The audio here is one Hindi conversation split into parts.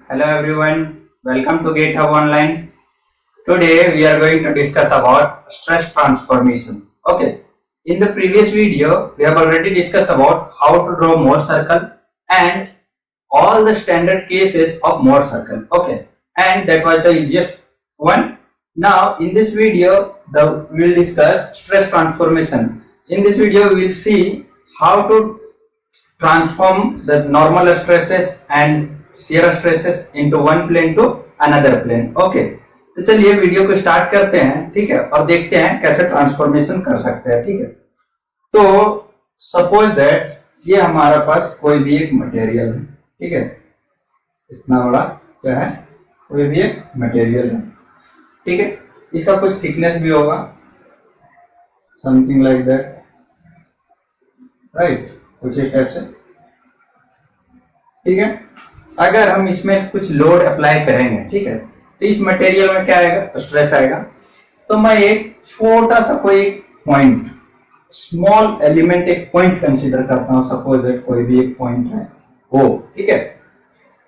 Hello everyone, welcome to GitHub Online. Today we are going to discuss about stress transformation. Okay, in the previous video we have already discussed about how to draw Mohr circle and all the standard cases of Mohr circle. Okay, and that was the easiest one. Now in this video we will discuss stress transformation. In this video we will see how to transform the normal stresses and shear stresses into one plane to another plane. Okay, तो चलिए वीडियो को स्टार्ट करते हैं, ठीक है, और देखते हैं कैसे ट्रांसफॉर्मेशन कर सकते हैं, ठीक है। तो सपोज दैट ये हमारा पास कोई भी एक मटेरियल है, ठीक है, इतना बड़ा क्या है, कोई भी एक मटेरियल है, ठीक है, इसका कुछ थिकनेस भी होगा, समथिंग लाइक दैट, राइट, कुछ इस टाइप से, ठीक है। अगर हम इसमें कुछ लोड अप्लाई करेंगे, ठीक है, तो इस मटेरियल में क्या आएगा, स्ट्रेस आएगा। तो मैं एक छोटा सा कोई एक पॉइंट, स्मॉल एलिमेंट, एक पॉइंट कंसीडर करता हूं। सपोज दैट कोई भी एक पॉइंट है वो, ठीक है,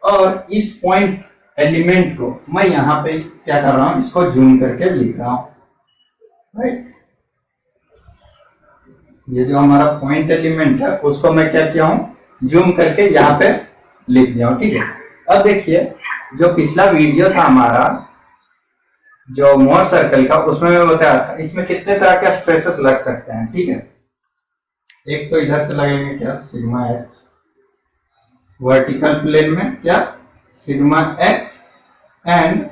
और इस पॉइंट एलिमेंट को मैं यहाँ पे क्या कर रहा हूं, इसको जूम करके लिख रहा हूं, राइट। ये जो हमारा पॉइंट एलिमेंट है उसको मैं क्या किया हूं, जूम करके यहाँ पे लिख दिया हूं, ठीक है। अब देखिए जो पिछला वीडियो था हमारा जो मोर सर्कल का, उसमें मैं बताया था इसमें कितने तरह के स्ट्रेसेस लग सकते हैं, ठीक है। एक तो इधर से लगेंगे क्या, सिग्मा एक्स, वर्टिकल प्लेन में क्या, sigma x, and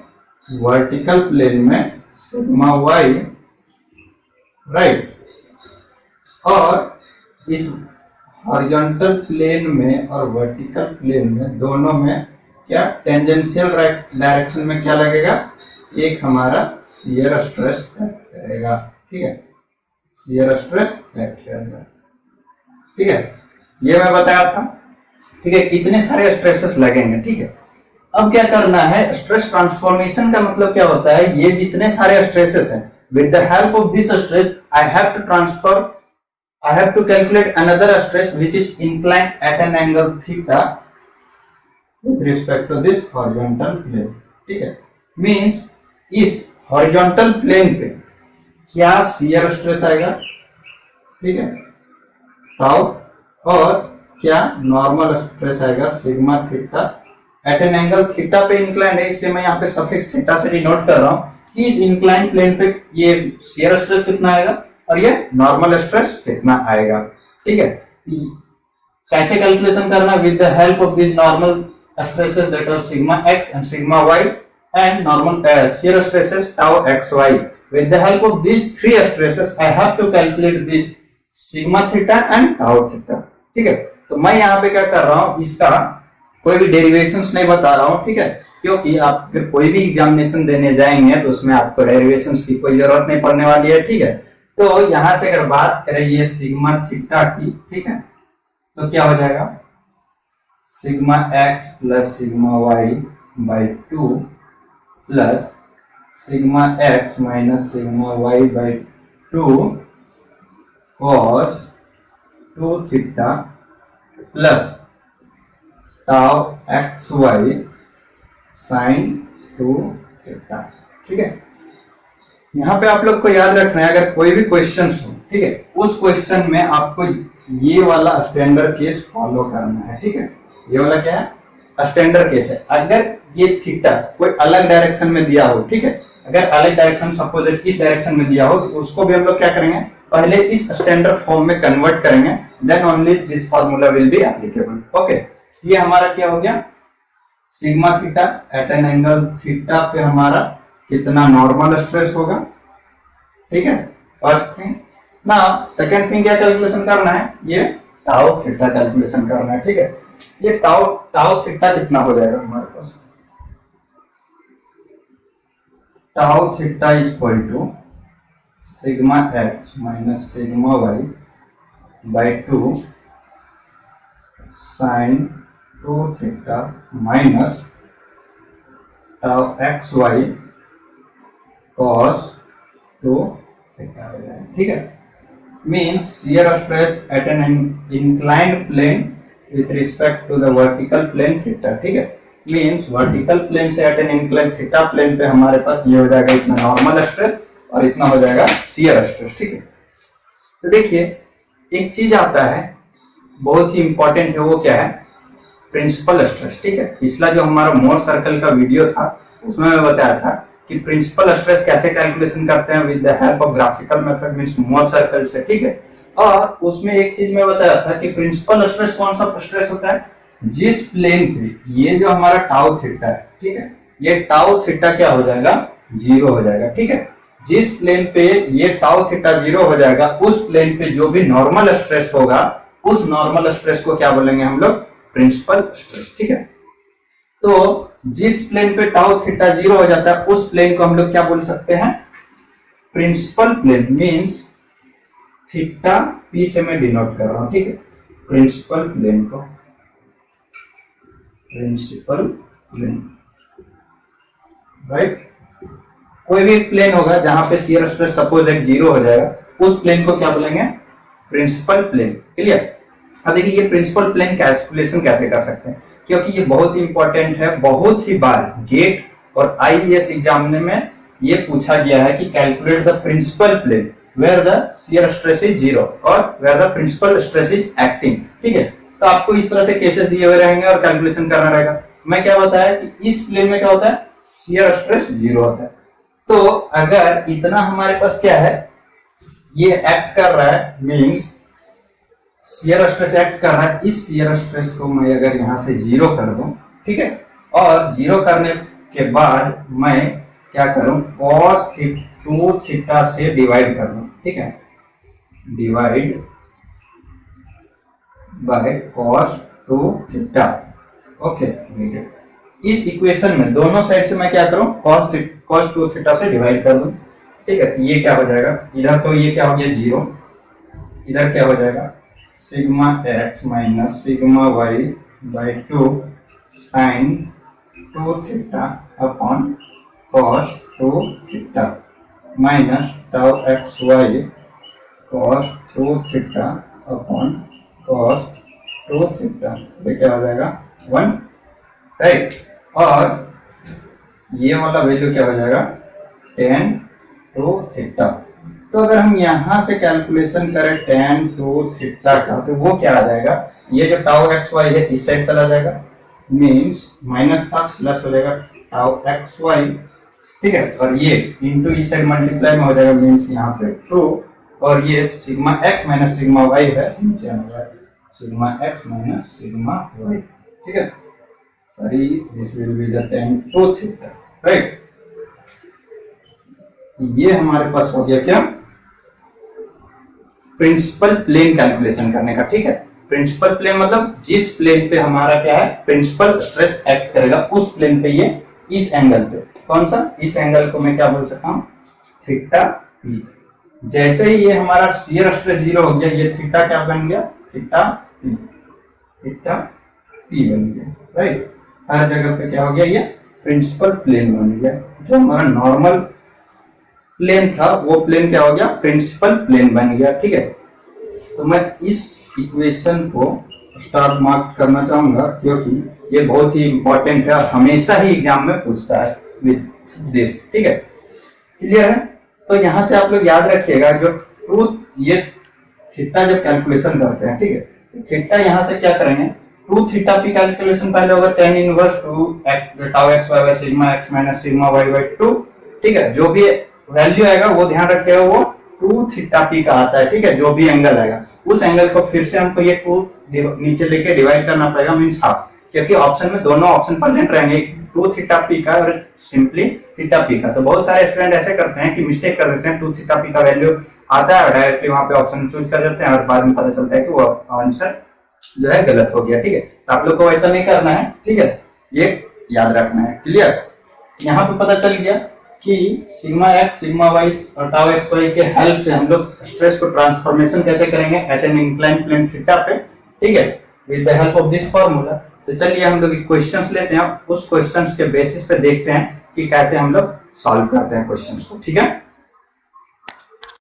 vertical plane में सिग्मा वाई, राइट। और इस हॉरिजॉन्टल प्लेन में और वर्टिकल प्लेन में दोनों में क्या, टेंजेंशियल डायरेक्शन में क्या लगेगा, एक हमारा शियर स्ट्रेस एक्ट करेगा, ठीक है, शियर स्ट्रेस एक्ट करेगा, ठीक है, ये मैं बताया था, ठीक है। इतने सारे स्ट्रेसेस लगेंगे, ठीक है। अब क्या करना है, स्ट्रेस ट्रांसफॉर्मेशन का मतलब क्या होता है, ये जितने सारे स्ट्रेसेस हैं, with the help of this stress I have to calculate another stress which is inclined at an angle theta with respect to this horizontal plane, ठीक है। Means इस horizontal plane पे क्या shear stress आएगा, ठीक है, ताऊ, और क्या नॉर्मल स्ट्रेस आएगा, sigma theta, at an angle theta पे इंक्लाइंड है, इसलिए मैं यहाँ पे सफिक्स थीटा से डिनोट कर रहा हूँ कि इस इंक्लाइंड प्लेन पे ये shear स्ट्रेस कितना आएगा और ये नॉर्मल स्ट्रेस कितना आएगा, ठीक है। कैसे कैलकुलेशन करना, with the help of this normal stresses that are sigma x and sigma y and normal shear stresses tau x y, with the help of this three stresses I have to calculate this sigma theta and tau theta, ठीक है। तो मैं यहाँ पे क्या कर रहा हूँ, इसका कोई भी डेरिवेशंस नहीं बता रहा हूँ, ठीक है, क्योंकि आप अगर कोई भी एग्जामिनेशन देने जाएंगे तो उसमें आपको डेरिवेशंस की कोई जरूरत नहीं पड़ने वाली है, ठीक है। तो यहां से अगर बात करें ये सिग्मा थीटा की, ठीक है, तो क्या हो जाएगा, sigma x plus sigma y by 2 plus sigma x minus sigma y by 2 cos 2 theta plus tau x y sine 2 theta, ठीक है। यहाँ पे आप लोग को याद रखना है, अगर कोई भी क्वेश्चन हो, ठीक है, उस क्वेश्चन में आपको ये वाला स्टैंडर्ड केस फॉलो करना है, ठीक है। ये वाला क्या है, स्टैंडर्ड केस है। अगर ये थीटा कोई अलग डायरेक्शन में दिया हो, ठीक है, अगर अलग डायरेक्शन सपोज इस डायरेक्शन में दिया हो, तो उसको भी हम लोग क्या करेंगे, पहले इस स्टैंडर्ड फॉर्म में कन्वर्ट करेंगे, then only this formula will be applicable, okay. ये हमारा क्या हो गया, sigma theta at an angle theta पे हमारा कितना नॉर्मल स्ट्रेस होगा, ठीक है, फर्स्ट थिंग। ना सेकंड थिंग क्या कैलकुलेशन करना है, ये टाउ थीटा कैलकुलेशन करना है, ठीक है। ये टाउ थीटा कितना हो जाएगा हमारे पास, tau theta is equal to sigma x minus sigma y by 2 sine 2 theta minus tau x y cos 2 theta, ठीक है। Means shear stress at an inclined plane with respect to the vertical plane theta, ठीक है। मीन्स वर्टिकल प्लेन से at an incline theta plane पे हमारे पास ये हो जाएगा इतना नॉर्मल स्ट्रेस और इतना हो जाएगा शियर स्ट्रेस। ठीक है, तो देखिए एक चीज आता है बहुत ही इंपॉर्टेंट है, वो क्या है, प्रिंसिपल स्ट्रेस। ठीक है, पिछला जो हमारा मोर सर्कल का वीडियो था उसमें मैं बताया था कि प्रिंसिपल स्ट्रेस कैसे कैलकुलेशन करते हैं with the help of graphical method means more circle से। ठीक है, और उसमें एक चीज मैं बताया था कि प्रिंसिपल स्ट्रेस कौन सा स्ट्रेस होता है, जिस प्लेन पे ये जो हमारा टाउ थीटा है, ठीक है, ये टाउ थीटा क्या हो जाएगा, जीरो हो जाएगा। ठीक है, जिस प्लेन पे ये टाउ थीटा जीरो हो जाएगा उस प्लेन पे जो भी नॉर्मल स्ट्रेस होगा उस नॉर्मल स्ट्रेस को क्या बोलेंगे हम लोग, प्रिंसिपल स्ट्रेस। ठीक है, तो जिस प्लेन पे टाउ थीटा जीरो हो जाता है उस प्लेन को हम लोग क्या बोल सकते हैं, principal plane. Means theta P से मैं डिनोट कर रहा हूं। ठीक है, प्रिंसिपल प्लेन को प्रिंसिपल प्लेन, राइट। कोई भी एक प्लेन होगा जहां पे शियर स्ट्रेस सपोज एक जीरो हो जाएगा उस प्लेन को क्या बोलेंगे, प्रिंसिपल प्लेन। क्लियर। अब देखिए ये प्रिंसिपल प्लेन कैलकुलेशन कैसे कर सकते हैं, क्योंकि ये बहुत ही इंपॉर्टेंट है, बहुत ही बार गेट और आईएएस एग्जाम में ये पूछा गया है कि calculate the principal plane where the shear stress is zero और where the principal stress is acting. ठीक है, तो आपको इस तरह से केसेस दिए हुए रहेंगे और कैलकुलेशन करना रहेगा। मैं क्या बताया कि इस प्लेन में क्या होता है, शियर स्ट्रेस जीरो होता है। तो अगर इतना हमारे पास क्या है, ये एक्ट कर रहा है, मींस शियर स्ट्रेस एक्ट कर रहा है, इस शियर स्ट्रेस को मैं अगर यहां से जीरो कर दूं, ठीक है, और जीरो करने के बाद मैं क्या करूं, cos टू थीटा से डिवाइड कर दूं। ठीक है, divide by cos two theta. Okay, इस इक्वेशन में दोनों साइड से मैं क्या करूं, cos टू थीटा से डिवाइड कर दूं। ठीक है, ये क्या हो जाएगा, इधर तो ये क्या हो गया जीरो, इधर क्या हो जाएगा sigma x minus sigma y by two sine two theta upon cos two theta minus tau x y cos two theta upon cos two theta, ये क्या हो जाएगा 1, राइट। और ये वाला वैल्यू क्या हो जाएगा tan टू थीटा। तो अगर हम यहां से कैलकुलेशन करें tan टू थीटा का तो वो क्या आ जाएगा, ये जो टाउ एक्स वाई है इस साइड चला जाएगा, मींस माइनस था प्लस हो जाएगा टाउ एक्स वाई। ठीक है, और ये इंटू इस साइड मल्टीप्लाई में हो जाएगा, मींस यहाँ पे 2, और ये sigma x minus sigma y है, नीचे आएगा sigma x minus sigma y. ठीक है, sorry this will be the tan two theta, right. ये हमारे पास हो गया क्या, प्रिंसिपल प्लेन कैलकुलेशन करने का। ठीक है, प्रिंसिपल प्लेन मतलब जिस प्लेन पे हमारा क्या है, प्रिंसिपल स्ट्रेस एक्ट करेगा उस प्लेन पे, ये इस एंगल पे, कौन सा, इस एंगल को मैं क्या बोल सकता हूँ, थीटा पी। जैसे ही ये हमारा शियर स्ट्रेस जीरो हो गया, ये थीटा क्या बन गया, थीटा पी, थीटा पी बन गया, राइट। हर जगह पे क्या हो गया, ये प्रिंसिपल प्लेन बन गया। जो हमारा नॉर्मल प्लेन था वो प्लेन क्या हो गया, प्रिंसिपल प्लेन बन गया। ठीक है, तो मैं इस इक्वेशन को स्टार मार्क करना चाहूंगा क्योंकि ये बहुत ही इंपॉर्टेंट है और हमेशा ही एग्जाम में पूछता है विद दिस। ठीक है, क्लियर है। तो यहां से आप लोग याद रखिएगा, जो ट्रूथ ये थीटा जब कैलकुलेशन करते हैं, ठीक है, तो थीटा यहां से क्या करेंगे, टू थीटा पी कैलकुलेशन पहले होगा tan inverse two tau x y by sigma x minus sigma y by 2। ठीक है, जो भी वैल्यू आएगा वो ध्यान रखिएगा, वो टू थीटा पी का आता है। ठीक है, जो भी एंगल आएगा उस एंगल को फिर से हमको ये टू नीचे लेके डिवाइड करना पड़ेगा, मींस हाफ, क्योंकि ऑप्शन में दोनों ऑप्शन प्रेजेंट रहेंगे, टू थीटा पी का और सिंपली थीटा पी का। तो बहुत सारे स्टूडेंट ऐसे करते हैं कि मिस्टेक कर देते हैं, टू थीटा पी का वैल्यू आता है और डायरेक्टली वहां पे ऑप्शन चूज कर देते हैं और बाद में पता चलता है कि वो आंसर जो है गलत हो गया। ठीक है, तो आप लोग को ऐसा नहीं करना है। ठीक है, ये याद रखना है। क्लियर। यहाँ पे पता चल गया कि सिग्मा एक्स सिग्मा वाई और टाउ एक्स वाई के हेल्प से हम लोग स्ट्रेस को ट्रांसफॉर्मेशन कैसे करेंगे at an incline plane theta पे। ठीक है, with the help of this formula. तो चलिए हम लोग क्वेश्चंस लेते हैं, उस क्वेश्चंस के बेसिस पे देखते हैं कि कैसे हम लोग सॉल्व करते हैं क्वेश्चंस को। ठीक है,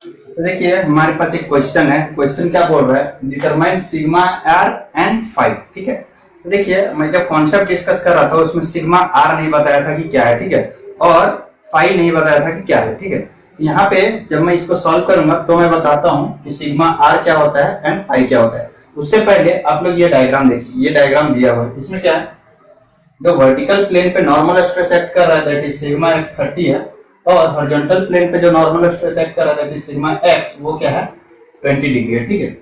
तो देखिए हमारे पास एक क्वेश्चन है। क्वेश्चन क्या बोल रहा है, determine sigma R and phi. ठीक है, देखिए मैं जब कॉन्सेप्ट डिस्कस कर रहा था उसमें सिग्मा आर नहीं बताया था कि क्या है, ठीक है, और फाई नहीं बताया था कि क्या है, ठीक है। यहाँ पे जब मैं इसको सॉल्व करूंगा तो मैं बताता हूँ कि सिग्मा आर क्या होता है एंड फाई क्या होता है। उससे पहले आप लोग ये डायग्राम देखिए, ये डायग्राम दिया हुआ है, इसमें क्या है, जो वर्टिकल प्लेन पे नॉर्मल स्ट्रेस एक्ट कर रहा है दैट इज सिग्मा एक्स 30 है, और हॉरिजॉन्टल प्लेन पे जो नॉर्मल स्ट्रेस एक्ट कर रहा है दैट इज सिग्मा एक्स वो क्या है 20 डिग्री है, ठीक है।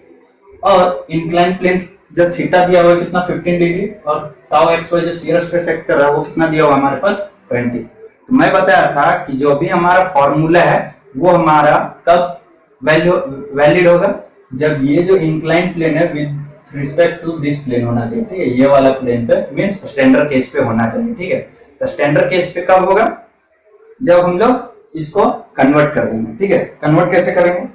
और इंक्लाइन प्लेन जब थीटा दिया हुआ है कितना 15 डिग्री, और टाउ एक्स वाई जो शियर स्ट्रेस एक्ट कर रहा है वो कितना दिया हुआ है हमारे पास 20। तो मैं बताया था कि जो भी हमारा फॉर्मूला है वो हमारा कब वैलिड होगा, जब ये जो इंक्लाइन प्लेन है with respect to this plane होना चाहिए, ठीक है, ये वाला प्लेन पे मींस स्टैंडर्ड केस पे होना चाहिए, ठीक है। तो स्टैंडर्ड केस पे कब होगा, जब हम लोग इसको कन्वर्ट कर देंगे, ठीक है। कन्वर्ट कैसे करेंगे,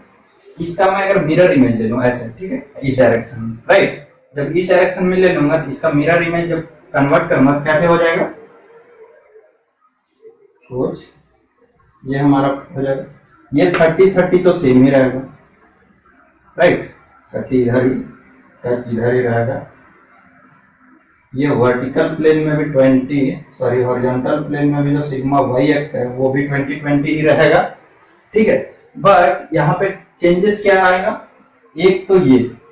इसका मैं अगर मिरर इमेज ले लूं ऐसे, ठीक है, इस डायरेक्शन में, राइट, जब इस डायरेक्शन में ले लूंगा तो इसका मिरर इमेज जब कन्वर्ट करूंगा कैसे हो जाएगा, कुछ ये हमारा हो जाएगा, ये 30 तो सेम ही रहेगा, राइट, 30 इधर ही रहेगा, ये वर्टिकल प्लेन में भी 20, सॉरी हॉरिजॉन्टल प्लेन में भी जो सिग्मा वाई एक्ट है वो भी 20 ही रहेगा, ठीक है। बट यहाँ पे चेंजेस क्या आएगा, एक तो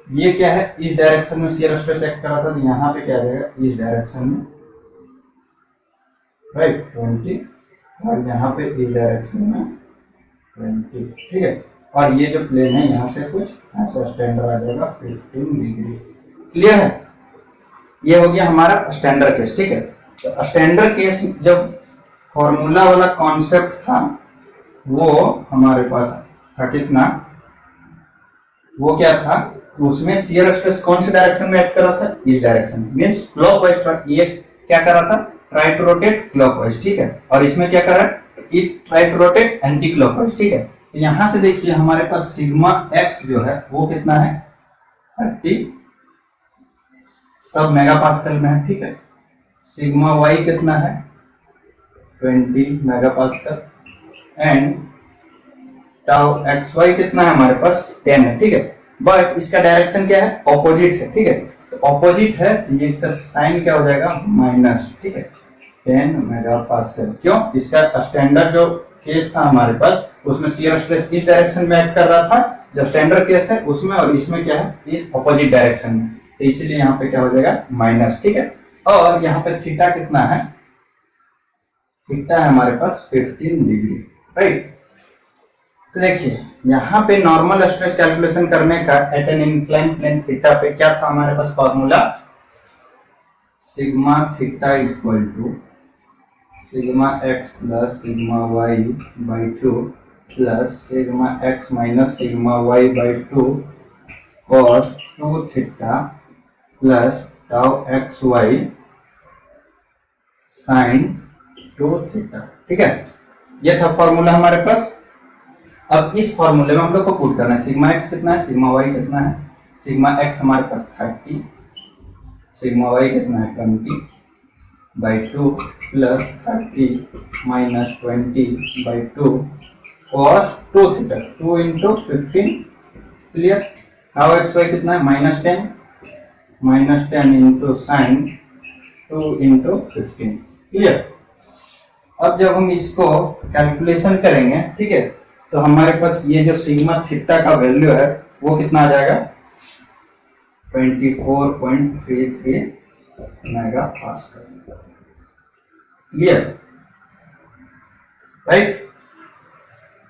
ये क्या है, इस डायरेक्शन में शियर स्ट्रेस एक्ट कर रहा था, तो यहाँ पे क्या रहेगा इस डायरेक्शन में, राइट 20, और यहाँ पे इस डायरेक्शन में 20, ठीक है। और ये जो प्लेन है यहाँ से कुछ ऐसा स्टैंडर्ड आ जाएगा 15 डिग्री, क्लियर है। ये हो गया हमारा स्टैंडर्ड केस, ठीक है। तो स्टैंडर्ड केस जब फॉर्मूला वाला कॉन्सेप्ट था वो हमारे पास था कितना, वो क्या था, उसमें शियर स्ट्रेस कौन से डायरेक्शन में एक्ट कर रहा था, इस डायरेक्शन में, मींस क्लॉकवाइज, ये क्या कर रहा था, ट्राई टू रोटेट क्लॉकवाइज, ठीक है। और इसमें क्या कर रहा है, it try to rotate anti clockwise, ठीक है। तो यहां से देखिए हमारे पास सिग्मा एक्स जो है वो कितना है 30, सब मेगापास्कल में है, ठीक है। सिग्मा वाई कितना है 20 megapascal, and tau x y कितना है हमारे पास 10 है, ठीक है। बट इसका डायरेक्शन क्या है, ऑपोजिट है, ठीक है। तो ऑपोजिट है तो ये इसका साइन क्या हो जाएगा माइनस, ठीक है, 10 मेगापास्कल। क्यों, इसका स्टैंडर्ड जो केस था हमारे पास उसमें शियर स्ट्रेस इस डायरेक्शन में एक्ट कर रहा था, जो स्टैंडर्ड केस है उसमें, और इसमें क्या है इस ऑपोजिट डायरेक्शन में, तो इसीलिए यहाँ पे क्या हो जाएगा माइनस, ठीक है। और यहाँ पे थीटा कितना है, थीटा है हमारे पास 15 डिग्री, राइट। तो देखिए यहाँ पे नॉर्मल स्ट्रेस कैलकुलेशन करने का at an incline plane theta पे क्या था हमारे पास formula, sigma theta equal to sigma x plus sigma y by 2 plus sigma x minus sigma y by 2 cos 2 theta plus tau x y sine 2 theta, ठीक है। ये था फॉर्मूला हमारे पास। अब इस फॉर्मूले में हम लोग को पुट करना है, सिग्मा एक्स कितना है, सिग्मा वाई कितना है, सिग्मा एक्स हमारे पास 30, सिग्मा वाई कितना है 20 by 2 plus 30 minus 20 by 2 cos 2 theta 2 into 15, clear. Tau x y कितना है minus 10 into sine 2 into 15, clear. अब जब हम इसको कैलकुलेशन करेंगे, ठीक है, तो हमारे पास ये जो सिग्मा थीटा का वैल्यू है वो कितना आ जाएगा 24.33 मेगापास्कल, क्लियर, राइट।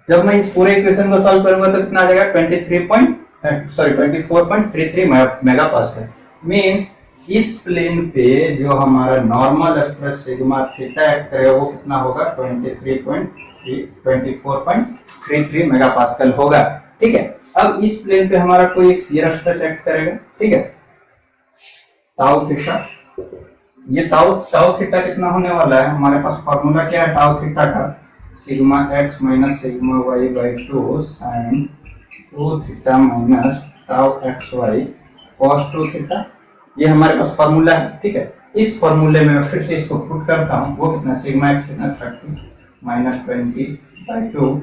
जब मैं इस पूरे इक्वेशन को सॉल्व करूंगा तो कितना आ जाएगा 24.33 मेगापास्कल। मींस इस प्लेन पे जो हमारा normal stress sigma theta act करेगा वो कितना होगा 24.33 मेगापास्कल होगा, ठीक है। अब इस प्लेन पे हमारा कोई एक शियर स्ट्रेस एक्ट करेगा, ठीक है, टाउ थीटा। ये टाउ थीटा कितना होने वाला है, हमारे पास फॉर्मूला क्या है टाउ थीटा का, sigma x minus sigma y by 2 sine 2 theta minus tau x y cos 2 theta. ये हमारे पास फॉर्मूला है, ठीक है। इस फॉर्मूले में मैं फिर से इसको पुट करता हूँ, वो कितना सिग्मा एक्स कितना 30 minus 20 by 2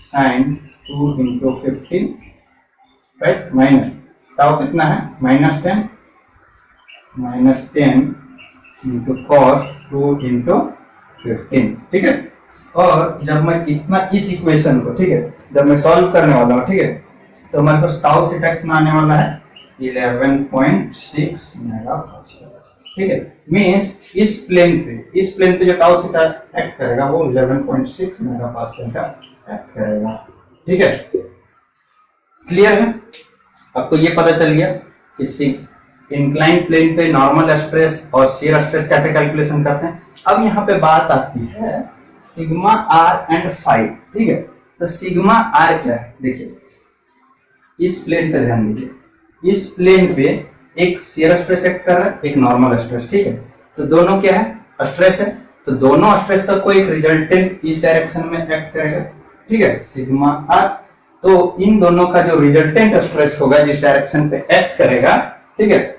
sine 2 into 15, right, minus tau कितना है -10 माइनस 10 इंटू कॉस 2 इंटू 15, ठीक है। और जब मैं इतना इस इक्वेशन को, ठीक है, जब मैं सॉल्व करने वाला हूँ, ठीक है, तो हमारे पास टाउ थीटा कितना आने वाला है 11.6 मेगापास्कल, ठीक है। मींस इस प्लेन पे जो टाउ थीटा एक्ट करेगा वो 11.6 मेगापास्कल का एक्ट करेगा, ठीक है। क्लियर है? आपको ये पता चल गया कि इंक्लाइन प्लेन पे नॉर्मल स्ट्रेस और शियर स्ट्रेस कैसे कैलकुलेशन करते हैं। अब यहाँ पे बात आती है सिग्मा आर एंड फाई, ठीक है। तो सिग्मा आर क्या है, देखिए इस प्लेन पे ध्यान दीजिए, इस प्लेन पे एक शियर स्ट्रेस एक्ट कर रहा है, एक नॉर्मल स्ट्रेस, ठीक है। तो दोनों क्या है, स्ट्रेस है, तो दोनों स्ट्रेस का कोई रिजल्टेंट इस डायरेक्शन में एक्ट करेगा, ठीक है, सिग्मा आर। तो इन दोनों का जो रिजल्टेंट स्ट्रेस होगा जिस डायरेक्शन पे एक्ट करेगा, ठीक है,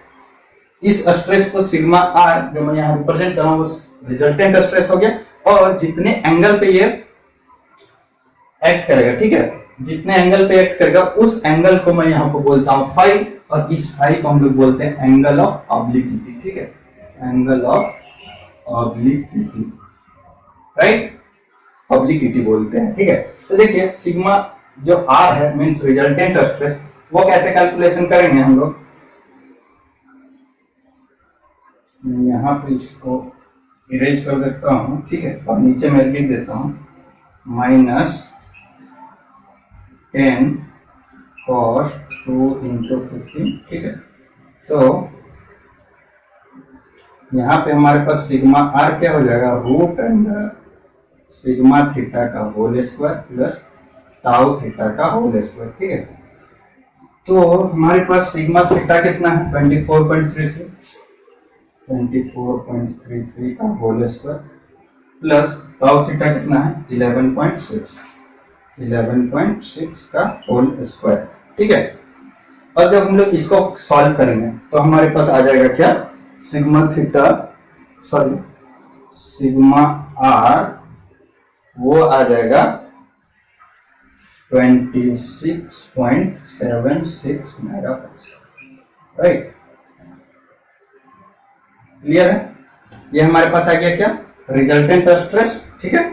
इस स्ट्रेस को सिग्मा आर जो मैं यहाँ रिप्रेजेंट कर रहा हूँ उस रिजल्टेंट स्ट्रेस हो गया। और जितने एंगल पे ये एक्ट करेगा, ठीक है, जितने एंगल पे एक्ट करेगा उस एंगल को मैं यहाँ पे बोलता हूँ फाई, और इस फाई को हम लोग बोलते हैं एंगल ऑफ ऑब्लिक्विटी, ठीक है, angle of obliquity, right, obliquity बोलते हैं, ठीक है। तो देखिए सिग्मा जो आर है मींस रिजल्टेंट स्ट्रेस, वो कैसे कैलकुलेशन करेंगे हम लोग, यहाँ पे इसको इरेज कर देता हूँ, ठीक है, और नीचे मैं लिख देता हूँ माइनस 10 cos 2 इंटू 15, ठीक है। तो यहाँ पे हमारे पास सिग्मा आर क्या हो जाएगा, रूट अंडर सिग्मा थीटा का whole square plus tau theta का होल स्क्वायर, ठीक है। तो हमारे पास सिग्मा थीटा कितना है 24.33 का whole square plus tau theta कितना है 11.6 का होल स्क्वायर, ठीक है। और जब हम लोग इसको सॉल्व करेंगे तो हमारे पास आ जाएगा क्या, sigma theta sorry sigma R वो आ जाएगा 26.76 मेगापास्कल, राइट। क्लियर है? ये हमारे पास आ गया क्या, रिजल्टेंट स्ट्रेस, ठीक है।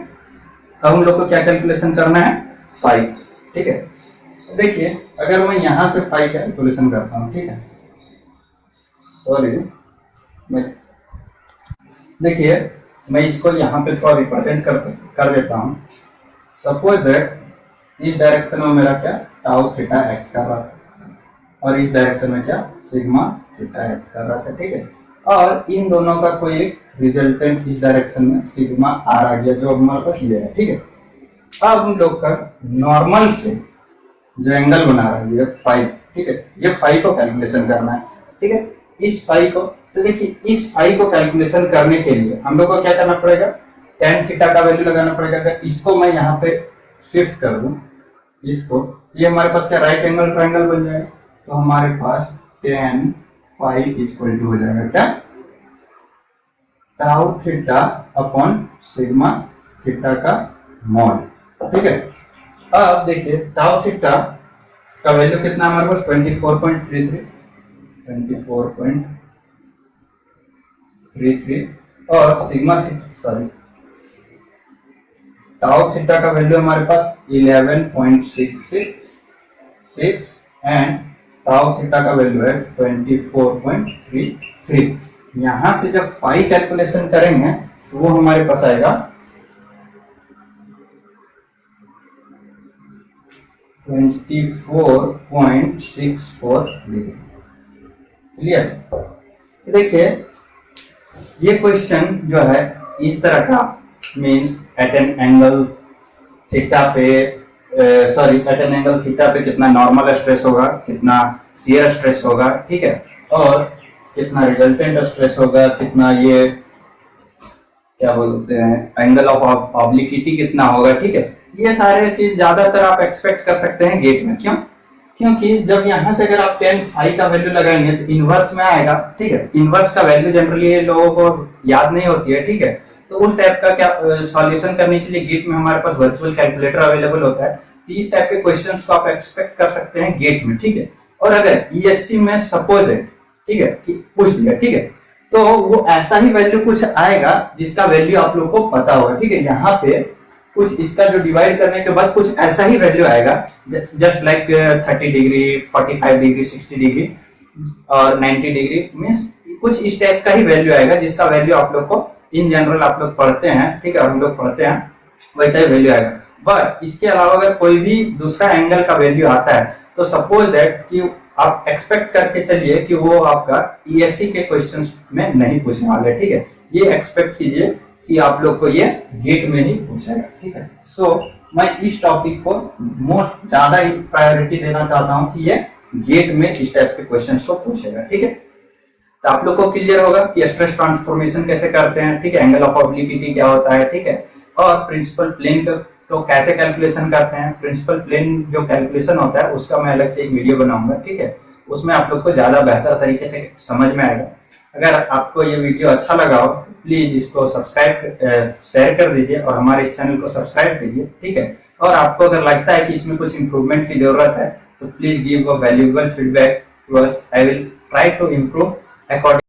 अब हम लोग को क्या कैलकुलेशन करना है, फाई, ठीक है। देखिए अगर मैं यहां से फाई कैलकुलेशन करता हूं, ठीक है, सॉरी मैं देखिए मैं इसको यहाँ पे थोड़ा रिप्रेजेंट कर देता हूँ। सपोज दैट इस डायरेक्शन में मेरा क्या टाउ थीटा एक्ट कर रहा था और इस डायरेक्शन में क्या सिग्मा थीटा एक्ट कर रहा था, ठीक है। और इन दोनों का कोई एक रिजल्टेंट इस डायरेक्शन में सिग्मा आर आ गया जो हमारे पास ये है, ठीक है। अब हम लोग का नॉर्मल से जो एंगल बना रहा है ये फाई, ठीक है, ये फाई को कैलकुलेशन करना है, ठीक है। इस फाई को, तो देखिए इस फाई को कैलकुलेशन करने के लिए हम लोग को क्या करना पड़ेगा, tan थीटा का वैल्यू लगाना पड़ेगा। अगर इसको मैं यहाँ पे शिफ्ट कर दूं इसको, ये हमारे पास क्या राइट एंगल ट्रायंगल बन जाएगा। तो हमारे पास tan फाई इक्वल टू हो जाएगा क्या, tau theta upon sigma theta का मॉड, ठीक है। अब देखिए टाउ थीटा का वैल्यू कितना हमारे पास 24.33 और सिग्मा सॉरी टाउ थीटा का वैल्यू हमारे पास 11.66 एंड टाउ थीटा का वैल्यू है 24.33। यहां से जब फाई कैलकुलेशन करेंगे तो वो हमारे पास आएगा 24.64 डिग्री। क्लियर? देखिए ये क्वेश्चन जो है इस तरह का means at an angle theta पे एट एन एंगल थीटा पे कितना नॉर्मल स्ट्रेस होगा, कितना शियर स्ट्रेस होगा, ठीक है, और कितना रिजल्टेंट स्ट्रेस होगा, कितना ये क्या बोलते हैं एंगल ऑफ ऑब्लिक्विटी कितना होगा, ठीक है। ये सारे चीज ज्यादातर आप एक्सपेक्ट कर सकते हैं गेट में। क्यों? क्योंकि जब यहाँ से अगर आप tan फाई का वैल्यू लगाएंगे तो इनवर्स में आएगा, ठीक है। इनवर्स का वैल्यू जनरली लोगों को याद नहीं होती है, ठीक है। तो उस टाइप का क्या सॉल्यूशन करने के लिए गेट में हमारे पास वर्चुअल कैलकुलेटर अवेलेबल होता है। तो इस टाइप के क्वेश्चंस को आप एक्सपेक्ट कर सकते हैं गेट में, ठीक है। और अगर ईएससी में सपोज है ठीक है, कि पूछ दिया, ठीक है। तो वो ऐसा ही वैल्यू कुछ आएगा जिसका वैल्यू आप लोग को पता होगा, ठीक है। यहाँ पे कुछ इसका जो डिवाइड करने के बाद कुछ ऐसा ही वैल्यू आएगा, just like 30 degree, 45 degree, 60 degree और 90 डिग्री, मीन्स कुछ इस टाइप का ही वैल्यू आएगा जिसका वैल्यू आप लोग को इन जनरल आप लोग पढ़ते हैं, ठीक है, और हम लोग पढ़ते हैं, वैसा ही वैल्यू आएगा। बट इसके अलावा अगर कोई भी दूसरा एंगल का वैल्यू आता है तो सपोज दैट कि आप एक्सपेक्ट करके चलिए कि वो आपका ईएससी के क्वेश्चंस में नहीं पूछने वाले, ठीक है। ये एक्सपेक्ट कीजिए कि आप लोग को ये गेट में ही पूछेगा, ठीक है। सो मैं इस टॉपिक को मोस्ट ज्यादा ही प्रायोरिटी देना चाहता हूं कि ये गेट में इस टाइप के क्वेश्चन को पूछेगा, ठीक है। तो आप लोग को क्लियर होगा कि स्ट्रेस ट्रांसफॉर्मेशन कैसे करते हैं, ठीक है, एंगल ऑफ ऑब्लिक्विटी क्या होता है, ठीक है, और प्रिंसिपल प्लेन तो कैसे कैलकुलेशन करते हैं। प्रिंसिपल प्लेन जो कैलकुलेशन होता है उसका मैं अलग से एक वीडियो बनाऊंगा, ठीक है, उसमें आप लोग को ज्यादा बेहतर तरीके से समझ में आएगा। अगर आपको ये वीडियो अच्छा लगा हो प्लीज इसको सब्सक्राइब शेयर कर दीजिए और हमारे इस चैनल को सब्सक्राइब कीजिए, ठीक है। और आपको अगर लगता है कि इसमें कुछ इंप्रूवमेंट की जरूरत है तो please give a valuable feedback to us. I will try to improve according